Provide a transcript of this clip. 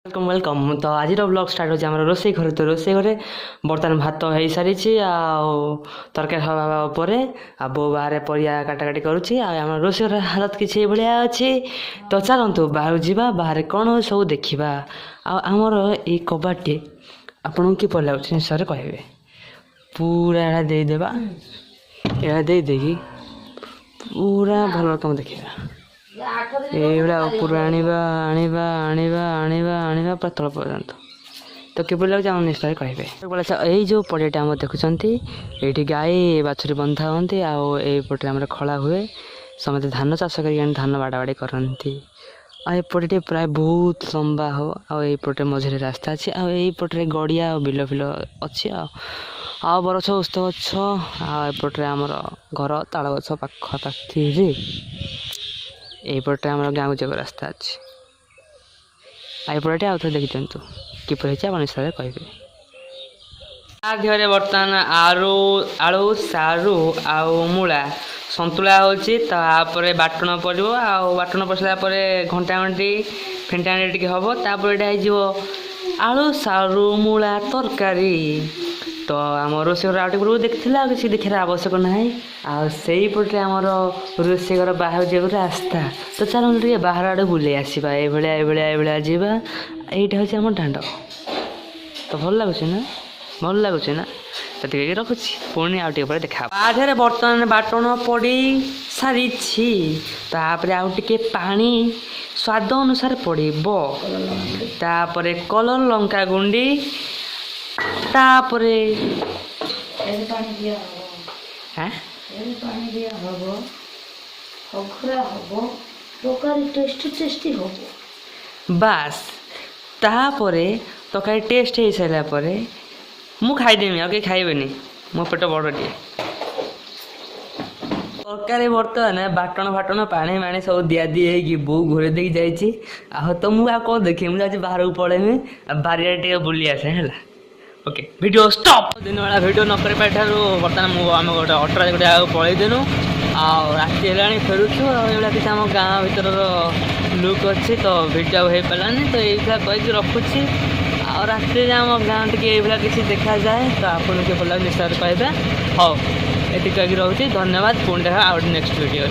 Welcome welcome तो आज blog start होची हमर रोसई घरे तो रोसई घरे बर्तमान भात हो सारी तरकारी हवा पर आ बो बाहर परिया काटाकाटी करुच्ची आम रोसई घर हालत किसी भाया अच्छी तो चलतु बाहर जावा बाहर कौन हो सब देखा आमर ये कबाटे आपन कि पड़ लगे निश्चय कहे पूरा यहाँ देदेबा यहाँ देदेकि पूरा भल रकम देखा এইগুলা উপরে আনিবা আনিবা আনিবা আনিবা আনিবা পুরা তল পর্যন্ত তো কেবল লাগুଛି ଆମ ନିଶ୍ଚୟ କହିବେ ଏଇ ଯେଉଁ ପଡ଼ିଆଟା ଆମର ଦେଖୁଛନ୍ତି ଏଇଠି ଗାଈ ବାଛୁରୀ ବନ୍ଧା ହୁଅନ୍ତି ଆଉ ଏଇପଟରେ ଆମର ଖଳା ହୁଏ ସମସ୍ତେ ଧାନ ଚାଷ କରିକି ଆଣି ଧାନ ବାଡ଼ାବାଡ଼ି କରନ୍ତି ଆଉ ଏପଟେ ପ୍ରାୟ ବହୁତ ଲମ୍ବା ହବ ଆଉ ଏଇପଟେ ମଝିରେ ରାସ୍ତା ଅଛି ଆଉ ଏଇପଟରେ ଗଡ଼ିଆ ଆଉ ବିଲ ଫିଲ ଅଛି ଆଉ ବରଗଛ ଓସ୍ତ ଗଛ ଆଉ ଏପଟରେ ଆମର ଘର ତାଳ ଗଛ ପାଖାପାଖିରେ এইপটে আমার গাঁও যাওয়ার রাস্তা আছে এইপটে আউথরে দেখি দিন্তু কিপর হয়েছে আপনার হিসাবে কহবে দেহরে বর্তমান আলু সারু আউ মূলা সନ୍ତୁଳା ହେଉଛି ତାପରେ ବାଟଣ ପଡ଼ିବ ଆଉ ବାଟଣ ପଡ଼ିସାରିଲା ପରେ ଘଣ୍ଟା ଘଣ୍ଟି ଫେଣ୍ଟା ଘଣ୍ଟି ଟିକେ ହେବ ତାପରେ ଏଇଟା ହେଇଯିବ ଆଳୁ ସାରୁ ମୂଳା ତରକାରୀ ତ ଆମ ରୋଷେଇ ଘର ଆଉ ଟିକେ ପୂର୍ବରୁ ଦେଖିଥିଲା ଆଉ କିଛି ଦେଖିବାର ଆବଶ୍ୟକ ନାହିଁ ଆଉ ସେଇପଟେ ଆମର ରୋଷେଇ ଘର ବାହାର ଯିବାକୁ ରାସ୍ତା ତ ଚାଲନ୍ତୁ ଟିକେ ବାହାର ଆଡ଼େ ବୁଲେଇ ଆସିବା ଏଇଭଳିଆ ଯିବା ଏଇଟା ହେଉଛି ଆମ ଦାଣ୍ଡ ତ ଭଲ ଲାଗୁଛି ନା ତ ଟିକେ ରଖୁଛି ପୁଣି ଆଉ ଟିକେ ପରେ ଦେଖା ବାହାରେ ବର୍ତ୍ତମାନ ବାଟଣ ପଡ଼ି ସାରିଛି ତାପରେ ଆଉ ଟିକେ ପାଣି ସ୍ୱାଦ ଅନୁସାରେ ପଡ଼ିବ ତାପରେ କଲର ଲଙ୍କା ଗୁଣ୍ଡି ତାପରେ ବାସ୍ ତାପରେ ତରକାରୀ ଟେଷ୍ଟ ହେଇସାରିଲା ପରେ ମୁଁ ଖାଇଦେମି ଆଉ କେହି ଖାଇବେନି ମୋ ପେଟ ବଡ଼ଟିଏ ତରକାରୀ ବର୍ତ୍ତମାନ ବାଟଣ ଫାଟଣ ପାଣି ମାଣି ସବୁ ଦିଆଦି ହେଇକି ବୋଉ ଘୋରେଇ ଦେଇକି ଯାଇଛି ଆଉ ତ ମୁଁ ଆଉ କ'ଣ ଦେଖିବି ମୁଁ ଯାଉଛି ବାହାରକୁ ପଳେଇମି ଆଉ ବାରିଆଡ଼େ ଟିକେ ବୁଲି ଆସେ ହେଲା ओके वीडियो स्टॉप दिन वाला वीडियो न कर पाठार बर्तमान आम गोटे अटरा गोटे आगे पलैदेनु आती है फेरुचु कि आम गाँ भर लुक अच्छी तो वीडियो हो पारानी तो ये कही रखुच्छी आती आम गाँ टी किसी देखा जाए तो आपको के भल निश्चय कहे हाँ ये कही रोचे धन्यवाद पुणी देखा आउ नेक्स्ट वीडियो।